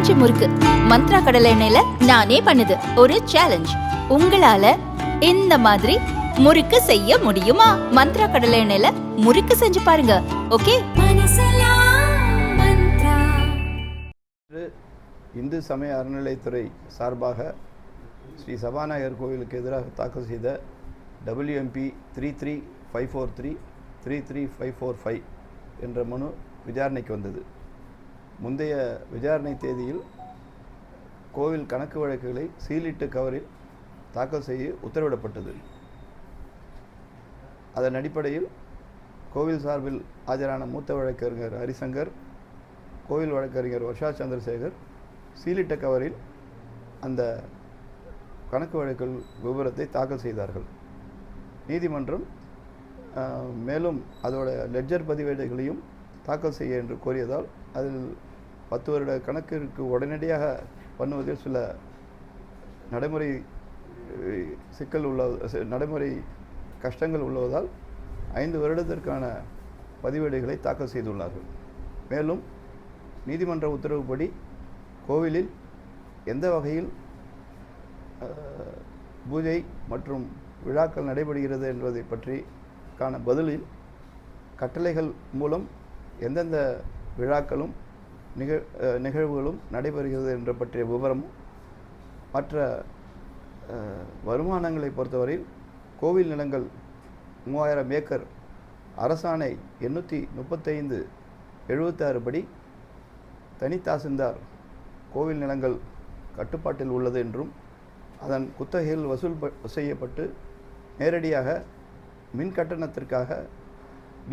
பஞ்சு முறுக்கு மந்த்ரா கடலை எண்ணெயில நானே பண்ணுது. ஒரு சேலஞ்ச், உங்களால இந்த மாதிரி முறுக்கு செய்ய முடியுமா? மந்த்ரா கடலை எண்ணெயில முறுக்கு செஞ்சு பாருங்க. ஓகே. இந்து சமய அறநிலையத்துறை சார்பாக ஸ்ரீ சபாநாயகர் கோவிலுக்கு எதிராக தாக்கல் செய்த WMP 33543 33545 என்ற மனு விசாரணைக்கு வந்தது. முந்தைய விசாரணை தேதியில் கோவில் கணக்கு வழக்குகளை சீலிட்டு கவரில் தாக்கல் செய்ய உத்தரவிடப்பட்டது. அதன் அடிப்படையில் கோவில் சார்பில் ஆஜரான மூத்த வழக்கறிஞர் ஹரிசங்கர், கோவில் வழக்கறிஞர் வர்ஷா சந்திரசேகர் சீலிட்ட கவரில் அந்த கணக்கு வழக்குகள் விவரத்தை தாக்கல் செய்தார்கள். நீதிமன்றம் மேலும் அதோட லெட்ஜர் பதிவேடுகளையும் தாக்கல் செய்ய என்று கோரியதால் அதில் 10 வருட கணக்கிற்கு உடனடியாக பண்ணுவதில் சில நடைமுறை சிக்கல் நடைமுறை கஷ்டங்கள் உள்ளதால் 5 வருடத்திற்கான பதிவேடுகளை தாக்கல் செய்துள்ளார்கள். மேலும் நீதிமன்ற உத்தரவுப்படி கோவிலில் எந்த வகையில் பூஜை மற்றும் விழாக்கள் நடைபெறுகிறது என்பதை பற்றி காண பதிலில் கட்டளைகள் மூலம் எந்தெந்த விழாக்களும் நிகழ்வுகளும் நடைபெறுகிறது என்ற பற்றிய விவரமும், மற்ற வருமானங்களை பொறுத்தவரையில் கோவில் நிலங்கள் 3000 ஏக்கர் அரசாணை 835/76 படி தனி தாசில்தார் கோவில் நிலங்கள் கட்டுப்பாட்டில் உள்ளது என்றும், அதன் குத்தகையில் வசூல் செய்யப்பட்டு நேரடியாக மின் கட்டணத்திற்காக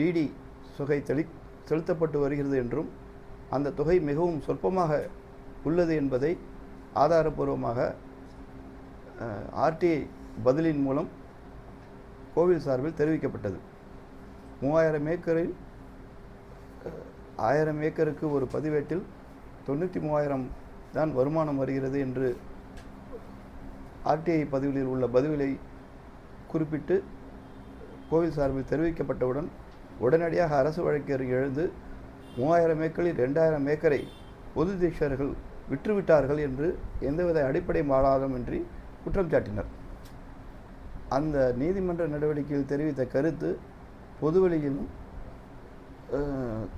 டிடி தொகை செலுத்தப்பட்டு வருகிறது என்றும், அந்த தொகை மிகவும் சொற்பமாக உள்ளது என்பதை ஆதாரபூர்வமாக RTI பதிலின் மூலம் கோவில் சார்பில் தெரிவிக்கப்பட்டது. 3000 ஏக்கரில் 1000 ஏக்கருக்கு ஒரு பதிவேட்டில் 93,000 தான் வருமானம் வருகிறது என்று RTI பதிவில் உள்ள பதிவிலை குறிப்பிட்டு கோவில் சார்பில் தெரிவிக்கப்பட்டவுடன் உடனடியாக அரசு வழக்கறிஞர் எழுந்து 3000 ஏக்கரில் 2000 ஏக்கரை பொது தீட்சர்கள் விற்றுவிட்டார்கள் என்று எந்தவித அடிப்படை ஆதாரமின்றி குற்றம் சாட்டினர். அந்த நீதிமன்ற நடவடிக்கையில் தெரிவித்த கருத்து பொதுவெளியிலும்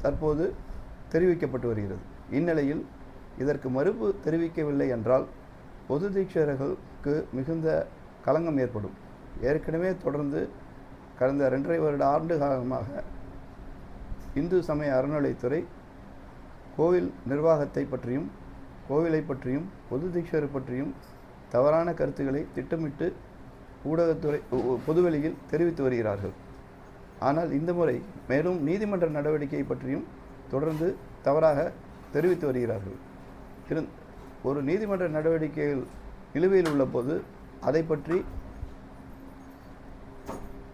தற்போது தெரிவிக்கப்பட்டு வருகிறது. இந்நிலையில் இதற்கு மறுப்பு தெரிவிக்கவில்லை என்றால் பொது தீட்சர்களுக்கு மிகுந்த களங்கம் ஏற்படும். ஏற்கனவே தொடர்ந்து கடந்த 2.5 வருட ஆண்டு காலமாக இந்து சமய அறநிலையத்துறை கோவில் நிர்வாகத்தை பற்றியும், கோவிலை பற்றியும், பொது தீட்சரை பற்றியும் தவறான கருத்துக்களை திட்டமிட்டு ஊடகத்துறை பொதுவெளியில் தெரிவித்து வருகிறார்கள். ஆனால் இந்த முறை மேலும் நீதிமன்ற நடவடிக்கை பற்றியும் தொடர்ந்து தவறாக தெரிவித்து வருகிறார்கள். ஒரு நீதிமன்ற நடவடிக்கைகள் நிலுவையில் உள்ள போது அதை பற்றி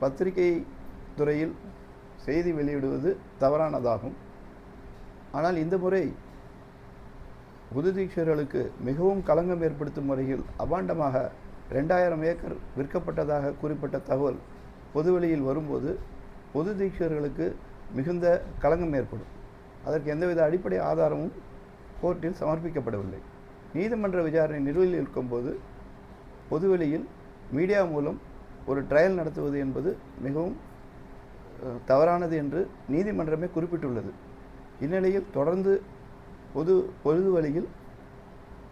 பத்திரிகை துறையில் செய்தி வெளியிடுவது தவறானதாகும். ஆனால் இந்த முறை புது தீட்சர்களுக்கு மிகவும் களங்கம் ஏற்படுத்தும் வகையில் அபாண்டமாக 2000 ஏக்கர் விற்கப்பட்டதாக குறிப்பிட்ட தகவல் பொதுவெளியில் வரும்போது பொது தீட்சர்களுக்கு மிகுந்த களங்கம் ஏற்படும். அதற்கு எந்தவித அடிப்படை ஆதாரமும் கோர்ட்டில் சமர்ப்பிக்கப்படவில்லை. நீதிமன்ற விசாரணை நிலுவையில் இருக்கும்போது பொதுவெளியில் மீடியா மூலம் ஒரு ட்ரையல் நடத்துவது என்பது மிகவும் தவறானது என்று நீதிமன்றமே குறிப்பிட்டுள்ளது. இந்நிலையில் தொடர்ந்து பொதுவெளியில்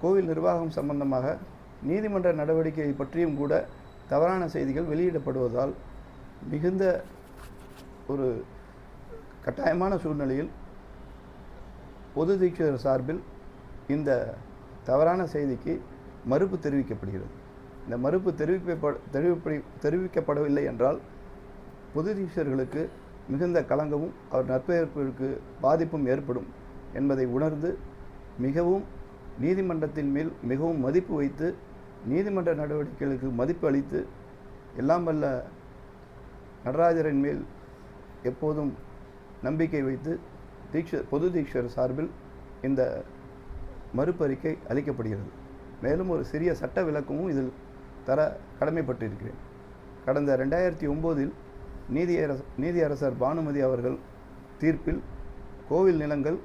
கோவில் நிர்வாகம் சம்பந்தமாக நீதிமன்ற நடவடிக்கையை பற்றியும் கூட தவறான செய்திகள் வெளியிடப்படுவதால் மிகுந்த ஒரு கட்டாயமான சூழ்நிலையில் பொது தீட்சர் சார்பில் இந்த தவறான செய்திக்கு மறுப்பு தெரிவிக்கப்படுகிறது. இந்த மறுப்பு தெரிவிக்கப்படவில்லை என்றால் பொது தீட்சர்களுக்கு மிகுந்த களங்கமும் அவர் நற்பெயர்ப்பிற்கு பாதிப்பும் ஏற்படும் என்பதை உணர்ந்து மிகவும் நீதிமன்றத்தின் மேல் மிகவும் மதிப்பு வைத்து நீதிமன்ற நடவடிக்கைகளுக்கு மதிப்பு அளித்து எல்லாம் வல்ல நடராஜரின் மேல் எப்போதும் நம்பிக்கை வைத்து பொது தீட்சர் சார்பில் இந்த மறுப்பறிக்கை அளிக்கப்படுகிறது. மேலும் ஒரு சிறிய சட்ட விளக்கமும் இதில் தர கடமைப்பட்டிருக்கிறேன். கடந்த 2009இல் நீதியரசர் பானுமதி அவர்கள் தீர்ப்பில் கோவில் நிலங்கள்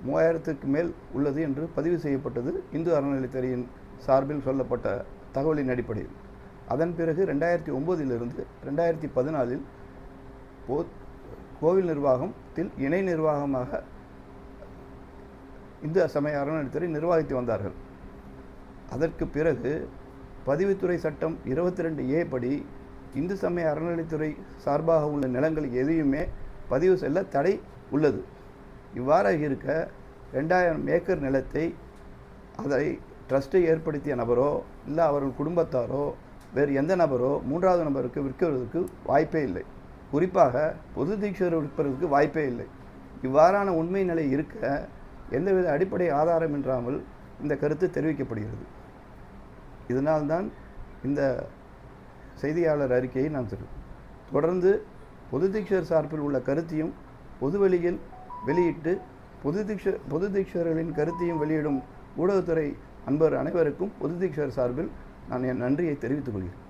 3000க்கு மேல் உள்ளது என்று பதிவு செய்யப்பட்டது இந்து அறநிலையத்துறையின் சார்பில் சொல்லப்பட்ட தகவலின் அடிப்படையில். அதன் பிறகு 2009 2014 கோவில் நிர்வாகத்தில் இணை நிர்வாகமாக இந்து சமய அறநிலையத்துறை நிர்வாகித்து வந்தார்கள். அதற்கு பிறகு பதிவுத்துறை சட்டம் 22A படி இந்து சமய அறநிலையத்துறை சார்பாக உள்ள நிலங்கள் எதையுமே பதிவு செல்ல தடை உள்ளது. இவ்வாறாக இருக்க 2000 ஏக்கர் நிலத்தை அதை ட்ரஸ்ட்டை ஏற்படுத்திய நபரோ இல்லை அவர்கள் குடும்பத்தாரோ வேறு எந்த நபரோ மூன்றாவது நபருக்கு விற்கிறதுக்கு வாய்ப்பே இல்லை. குறிப்பாக பொது தீட்சர் விற்பதற்கு வாய்ப்பே இல்லை. இவ்வாறான உண்மை நிலை இருக்க எந்தவித அடிப்படை ஆதாரம் இன்றாமல் இந்த கருத்து தெரிவிக்கப்படுகிறது. இதனால்தான் இந்த செய்தியாளர் அறிக்கையை நான் தொடர்ந்து பொது தீட்சர் சார்பில் உள்ள கருத்தையும் பொதுவெளியில் வெளியிட்டு பொது தீட்சர்களின் கருத்தையும் வெளியிடும் ஊடகத்துறை அன்பர் அனைவருக்கும் பொது தீட்சர் சார்பில் நான் என் நன்றியை தெரிவித்துக் கொள்கிறேன்.